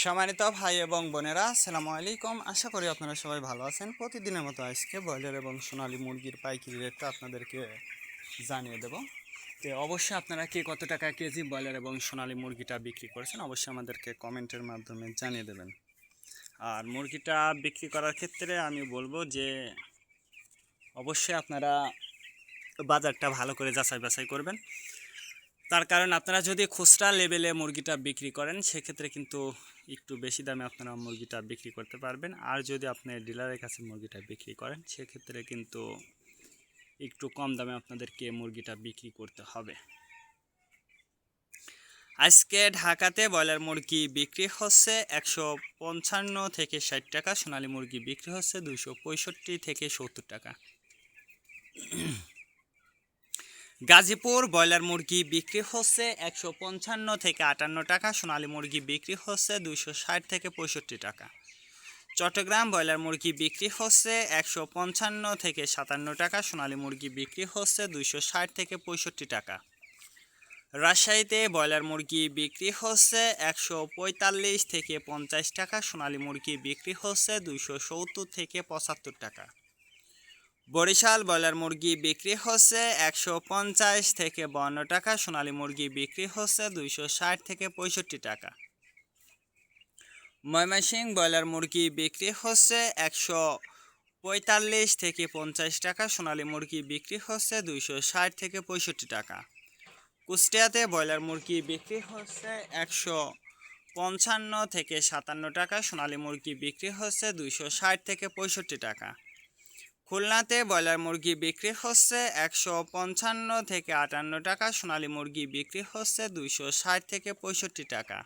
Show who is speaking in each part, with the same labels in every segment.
Speaker 1: সম্মানিত ভাই এবং বোনেরা, আসসালামু আলাইকুম। আশা করি আপনারা সবাই ভালো আছেন। প্রতিদিনের মতো আজকে ব্রয়লার এবং সোনালী মুরগির পাইকারি রেটটা আপনাদেরকে জানিয়ে দেব। তো অবশ্যই আপনারা কে কত টাকা কেজি ব্রয়লার এবং সোনালী মুরগিটা বিক্রি করেছেন অবশ্যই আমাদেরকে কমেন্টের মাধ্যমে জানিয়ে দেবেন। আর মুরগিটা বিক্রি করার ক্ষেত্রে আমি বলবো যে অবশ্যই আপনারা বাজারটা ভালো করে যাচাই বাছাই করবেন। তার কারণ আপনারা যদি খুচরা লেভেলে মুরগিটা বিক্রি করেন সেক্ষেত্রে কিন্তু একটু বেশি দামে আপনারা মুরগিটা বিক্রি করতে পারবেন। আর যদি আপনি ডিলারের কাছে মুরগিটা বিক্রি করেন সেক্ষেত্রে কিন্তু একটু কম দামে আপনাদেরকে মুরগিটা বিক্রি করতে হবে। আজকে ঢাকাতে ব্রয়লার মুরগি বিক্রি হচ্ছে 155 থেকে 60 টাকা, সোনালী মুরগি বিক্রি হচ্ছে 265 থেকে 70 টাকা। গাজীপুর ব্রয়লার মুরগি বিক্রি হচ্ছে 155 থেকে 58 টাকা, সোনালী মুরগি বিক্রি হচ্ছে 260 থেকে 65 টাকা। চট্টগ্রাম ব্রয়লার মুরগি বিক্রি হচ্ছে 155 থেকে 57 টাকা, সোনালী মুরগি বিক্রি হচ্ছে 260 থেকে 65 টাকা। রাজশাহীতে ব্রয়লার মুরগি বিক্রি হচ্ছে 145 থেকে 50 টাকা, সোনালী মুরগি বিক্রি হচ্ছে 270 থেকে 75 টাকা। বরিশাল ব্রয়লার মুরগি বিক্রি হচ্ছে 150 থেকে 52 টাকা, সোনালী মুরগি বিক্রি হচ্ছে 260 থেকে 65 টাকা। ময়মনসিংহ ব্রয়লার মুরগি বিক্রি হচ্ছে 145 থেকে 50 টাকা, সোনালী মুরগি বিক্রি হচ্ছে 260 থেকে 65 টাকা। কুষ্টিয়াতে ব্রয়লার মুরগি বিক্রি হচ্ছে 155 থেকে 57 টাকা, সোনালী মুরগি বিক্রি হচ্ছে 260 থেকে 65 টাকা। খুলনাতে ব্রয়লার মুরগি বিক্রি হচ্ছে 155 থেকে 58 টাকা, সোনালী মুরগি বিক্রি হচ্ছে 260 থেকে 65 টাকা।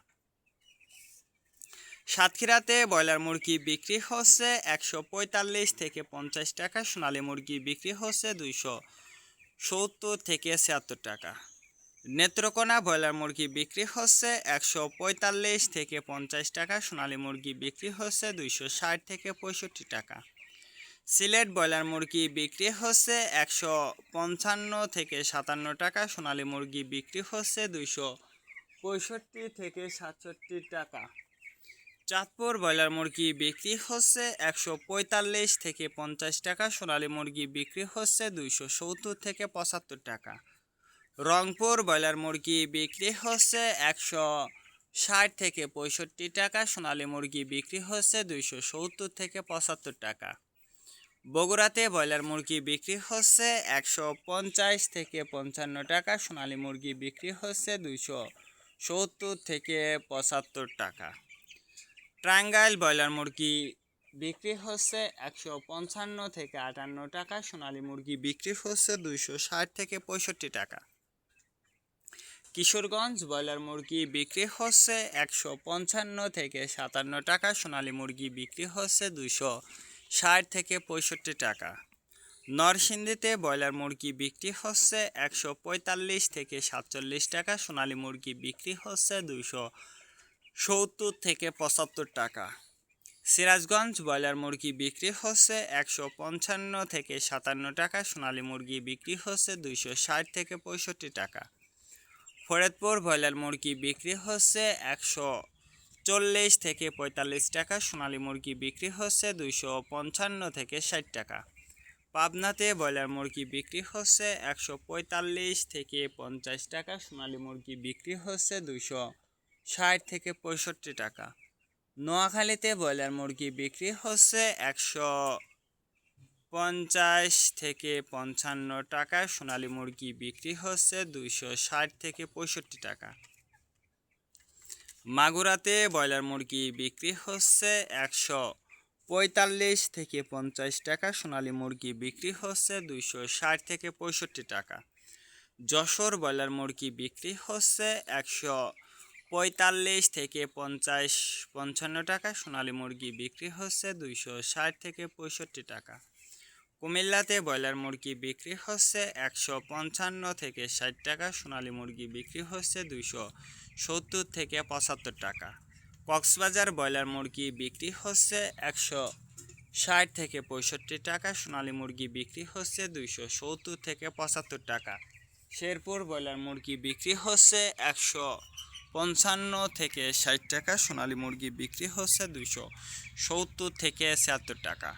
Speaker 1: সাতক্ষীরাতে ব্রয়লার মুরগি বিক্রি হচ্ছে 145 থেকে 50 টাকা, সোনালী মুরগি বিক্রি হচ্ছে 270 থেকে 76 টাকা। নেত্রকোনা ব্রয়লার মুরগি বিক্রি হচ্ছে 145 থেকে 50 টাকা, সোনালী মুরগি বিক্রি হচ্ছে 260 থেকে 65 টাকা। সিলেট ব্রয়লার মুরগি বিক্রি হচ্ছে 155 থেকে 57 টাকা, সোনালী মুরগি বিক্রি হচ্ছে 265 থেকে 67 টাকা। চাঁদপুর ব্রয়লার মুরগি বিক্রি হচ্ছে 145 থেকে 50 টাকা, সোনালী মুরগি বিক্রি হচ্ছে 270 থেকে 75 টাকা। রংপুর ব্রয়লার মুরগি বিক্রি হচ্ছে 160 থেকে 65 টাকা, সোনালী মুরগি বিক্রি হচ্ছে 270 থেকে 75 টাকা। বগুড়াতে ব্রয়লার মুরগি বিক্রি হচ্ছে 150 থেকে 55 টাকা, সোনালী মুরগি বিক্রি হচ্ছে 270 থেকে 75 টাকা। টাঙ্গাইল ব্রয়লার মুরগি বিক্রি হচ্ছে 155 থেকে 58 টাকা, সোনালী মুরগি বিক্রি হচ্ছে 260 থেকে 65 টাকা। কিশোরগঞ্জ ব্রয়লার মুরগি বিক্রি হচ্ছে 155 থেকে 57 টাকা, সোনালী মুরগি বিক্রি হচ্ছে 260 থেকে 65 টাকা। নরসিংদীতে ব্রয়লার মুরগি বিক্রি হচ্ছে 145 থেকে 47 টাকা, সোনালী মুরগি বিক্রি হচ্ছে 270 থেকে 75 টাকা। সিরাজগঞ্জ ব্রয়লার মুরগি বিক্রি হচ্ছে 155 থেকে 57 টাকা, সোনালী মুরগি বিক্রি হচ্ছে 260 থেকে 65 টাকা। ফরিদপুর ব্রয়লার মুরগি বিক্রি হচ্ছে 140 থেকে 45 টাকা, সোনালী মুরগি বিক্রি হচ্ছে 255 থেকে 60 টাকা। পাবনাতে ব্রয়লার মুরগি বিক্রি হচ্ছে 145 থেকে 50 টাকা, সোনালী মুরগি বিক্রি হচ্ছে 260 থেকে 65 টাকা। নোয়াখালীতে ব্রয়লার মুরগি বিক্রি হচ্ছে 150 থেকে 55 টাকা, সোনালী মুরগি বিক্রি হচ্ছে 260 থেকে 65 টাকা। মাগুরাতে ব্রয়লার মুরগি বিক্রি হচ্ছে 145 থেকে 50 টাকা, সোনালী মুরগি বিক্রি হচ্ছে 260 থেকে 65 টাকা। যশোর ব্রয়লার মুরগি বিক্রি হচ্ছে 145 থেকে 55 টাকা, সোনালী মুরগি বিক্রি হচ্ছে 260 থেকে 65 টাকা। কুমিল্লাতে ব্রয়লার মুরগি বিক্রি হচ্ছে 155 থেকে 60 টাকা, সোনালী মুরগি বিক্রি হচ্ছে 270 থেকে 75 টাকা। কক্সবাজার ব্রয়লার মুরগি বিক্রি হচ্ছে 160 থেকে 65 টাকা, সোনালী মুরগি বিক্রি হচ্ছে 270 থেকে 75 টাকা। শেরপুর ব্রয়লার মুরগি বিক্রি হচ্ছে 55 থেকে 60 টাকা, সোনালী মুরগি বিক্রি হচ্ছে 270 থেকে 76 টাকা।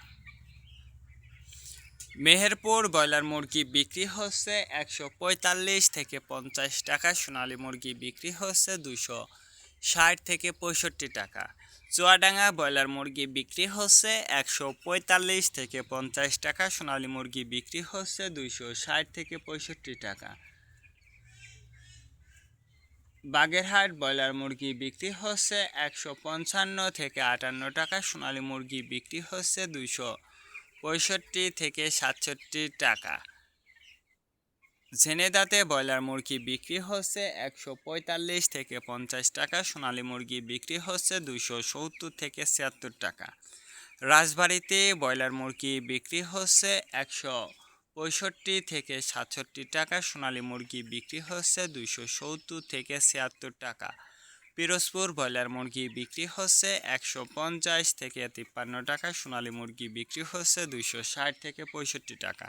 Speaker 1: মেহেরপুর ব্রয়লার মুরগি বিক্রি হচ্ছে 145 থেকে 50 টাকা, সোনালী মুরগি বিক্রি হচ্ছে 260 থেকে 65 টাকা। চুয়াডাঙ্গা ব্রয়লার মুরগি বিক্রি হচ্ছে 145 থেকে 50 টাকা, সোনালী মুরগি বিক্রি হচ্ছে 260 থেকে 65 টাকা। বাগেরহাট ব্রয়লার মুরগি বিক্রি হচ্ছে 155 থেকে 58 টাকা, সোনালী মুরগি বিক্রি হচ্ছে 265 থেকে 67 টাকা। ঝিনেদাতে ব্রয়লার মুরগি বিক্রি হচ্ছে 145 থেকে 50 টাকা, সোনালী মুরগি বিক্রি হচ্ছে 270 থেকে 76 টাকা। রাজবাড়িতে ব্রয়লার মুরগি বিক্রি হচ্ছে 165 থেকে 67 টাকা, সোনালী মুরগি বিক্রি হচ্ছে 270 থেকে 76 টাকা। পিরোজপুর ব্রয়লার মুরগি বিক্রি হচ্ছে 150 থেকে 53 টাকা, সোনালী মুরগি বিক্রি হচ্ছে 260 থেকে 65 টাকা।